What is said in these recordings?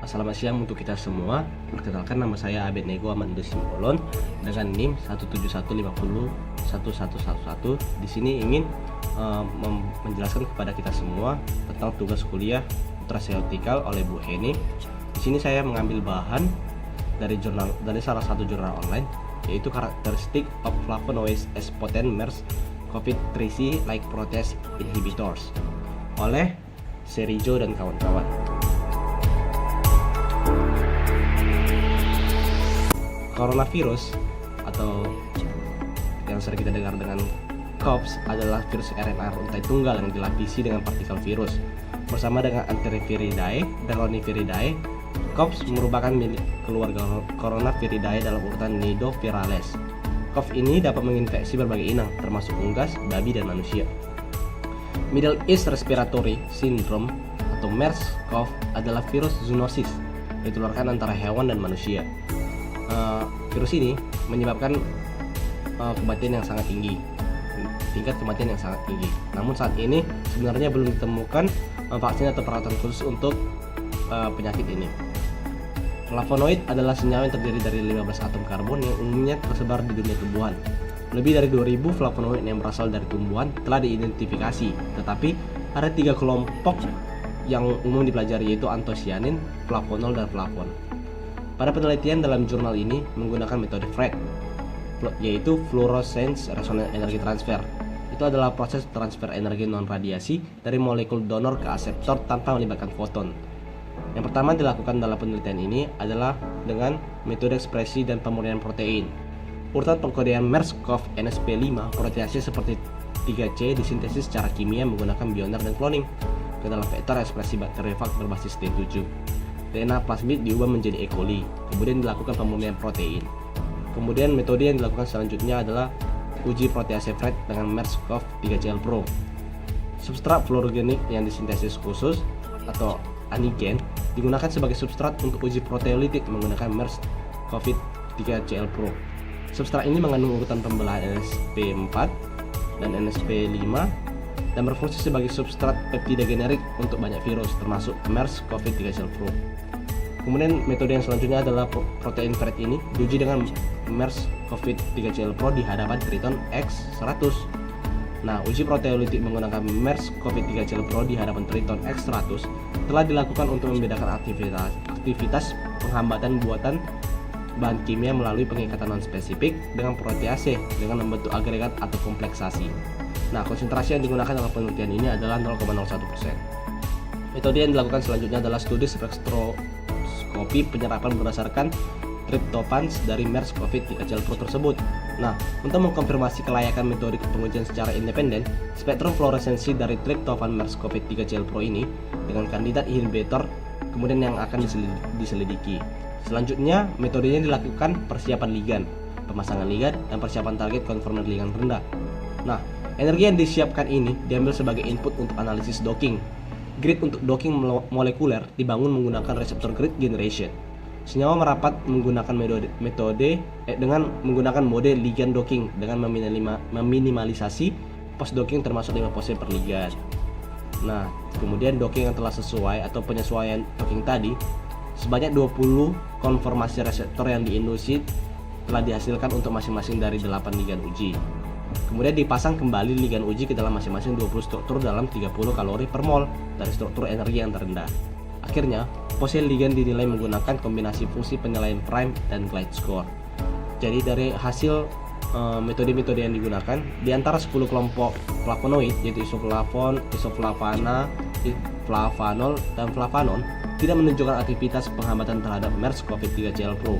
Selamat siang untuk kita semua. Perkenalkan, nama saya Abednego Amando Simbolon dengan NIM 171501111. Di sini ingin menjelaskan kepada kita semua tentang tugas kuliah ultraseotikal oleh Bu Heni. Di sini saya mengambil bahan dari salah satu jurnal online, yaitu karakteristik of flavonoids as potent MERS-CoV-3 like protease inhibitors oleh Serijo dan kawan-kawan. Coronavirus atau yang sering kita dengar dengan COVS adalah virus RNA runtai tunggal yang dilapisi dengan partikel virus. Bersama dengan Enteroviridae dan Rhoniviridae, COVS merupakan milik keluarga Coronaviridae dalam urutan Nidovirales. COVS ini dapat menginfeksi berbagai inang, termasuk unggas, babi, dan manusia. Middle East Respiratory Syndrome atau MERS-CoV adalah virus zoonosis yang ditularkan antara hewan dan manusia. Virus ini menyebabkan kematian yang sangat tinggi, tingkat kematian yang sangat tinggi. Namun saat ini sebenarnya belum ditemukan vaksin atau perawatan khusus untuk penyakit ini. Flavonoid adalah senyawa yang terdiri dari 15 atom karbon yang umumnya tersebar di dunia tumbuhan. Lebih dari 2000 flavonoid yang berasal dari tumbuhan telah diidentifikasi, tetapi ada 3 kelompok yang umum dipelajari, yaitu antosianin, flavonol, dan flavon. Pada penelitian dalam jurnal ini menggunakan metode FRET, yaitu Fluorescence Resonance Energy Transfer. Itu adalah proses transfer energi non-radiasi dari molekul donor ke aseptor tanpa melibatkan foton. Yang pertama dilakukan dalam penelitian ini adalah dengan metode ekspresi dan pemurnian protein. Urutan pengkodean MERS-CoV NSP5 protease seperti 3C disintesis secara kimia menggunakan bioner dan cloning ke dalam vektor ekspresi bakteriofag berbasis T7. DNA plasmid diubah menjadi E. coli, kemudian dilakukan pemurnian protein. Kemudian metode yang dilakukan selanjutnya adalah uji protease FRET dengan MERS-CoV 3CL Pro. Substrat fluorogenik yang disintesis khusus atau anigen digunakan sebagai substrat untuk uji proteolitik menggunakan MERS-CoV 3CL Pro. Substrat ini mengandung urutan pembelahan NSP4 dan NSP5 dan berfungsi sebagai substrat peptida generik untuk banyak virus termasuk MERS-CoV 3CL Pro. Kemudian metode yang selanjutnya adalah protein FRET ini diuji dengan MERS-CoV 3CL Pro di hadapan Triton X100. Nah, uji proteolitik menggunakan MERS-CoV 3CL Pro di hadapan Triton X100 telah dilakukan untuk membedakan aktivitas penghambatan buatan bahan kimia melalui pengikatan non-spesifik dengan protease dengan membentuk agregat atau kompleksasi. Nah, konsentrasi yang digunakan dalam penelitian ini adalah 0,01%. Metode yang dilakukan selanjutnya adalah studi spektroskopi penyerapan berdasarkan tryptophan dari MERS-CoV 3CL Pro tersebut. Nah, untuk mengkonfirmasi kelayakan metode pengujian secara independen, spektrum fluoresensi dari tryptophan MERS-CoV 3CL Pro ini dengan kandidat inhibitor kemudian yang akan diselidiki. Selanjutnya, metodenya dilakukan persiapan ligan, pemasangan ligan, dan persiapan target konformer ligan rendah. Nah, energi yang disiapkan ini diambil sebagai input untuk analisis docking. Grid untuk docking molekuler dibangun menggunakan reseptor grid generation. Senyawa merapat menggunakan dengan menggunakan mode ligand docking dengan meminimalisasi post docking termasuk 5 pose per ligand. Nah, kemudian docking yang telah sesuai atau penyesuaian docking tadi, sebanyak 20 konformasi reseptor yang diinduksi telah dihasilkan untuk masing-masing dari 8 ligand uji. Kemudian dipasang kembali ligand uji ke dalam masing-masing 20 struktur dalam 30 kalori per mol dari struktur energi yang terendah. Akhirnya, pose ligand dinilai menggunakan kombinasi fungsi penilaian prime dan glide score. Jadi dari hasil metode-metode yang digunakan, di antara 10 kelompok flavonoid yaitu isoflavon, isoflavana, flavanol, dan flavanon tidak menunjukkan aktivitas penghambatan terhadap MERS-CoV 3CL Pro.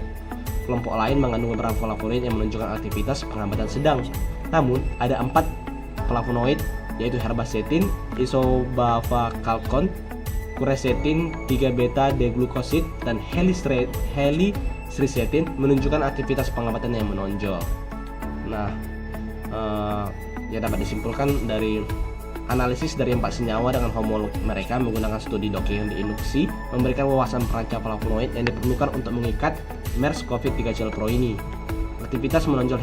Kelompok lain mengandung beberapa flavonoid yang menunjukkan aktivitas penghambatan sedang. Namun, ada 4 flavonoid yaitu herbacetin, isobavakalkon, quercetin, 3-beta-deglucosid, dan helichryscetin menunjukkan aktivitas penghambatan yang menonjol. Nah, ya dapat disimpulkan dari analisis dari 4 senyawa dengan homolog mereka menggunakan studi docking yang diinduksi memberikan wawasan perancang flavonoid yang diperlukan untuk mengikat MERS-CoV 3CL Pro ini. Aktivitas menonjol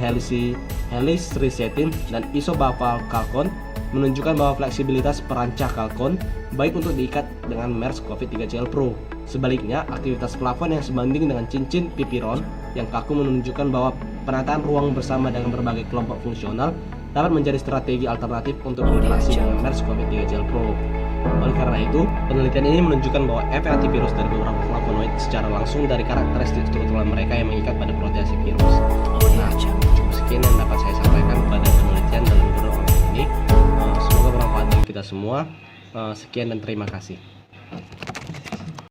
helichryscetin dan isobavakalkon menunjukkan bahwa fleksibilitas perancah kalkon baik untuk diikat dengan MERS-CoV 3 Gel Pro. Sebaliknya, aktivitas plafon yang sebanding dengan cincin pipiron yang kaku menunjukkan bahwa penataan ruang bersama dengan berbagai kelompok fungsional dapat menjadi strategi alternatif untuk berinteraksi dengan MERS-CoV 3 Gel Pro. Oleh karena itu, penelitian ini menunjukkan bahwa efek antivirus dari beberapa flavonoid secara langsung dari karakteristik struktural mereka yang mengikat pada protease virus. Nah, cukup sekian yang dapat saya sampaikan pada penelitian dalam jurnal online ini. Semoga bermanfaat bagi kita semua. Sekian dan terima kasih.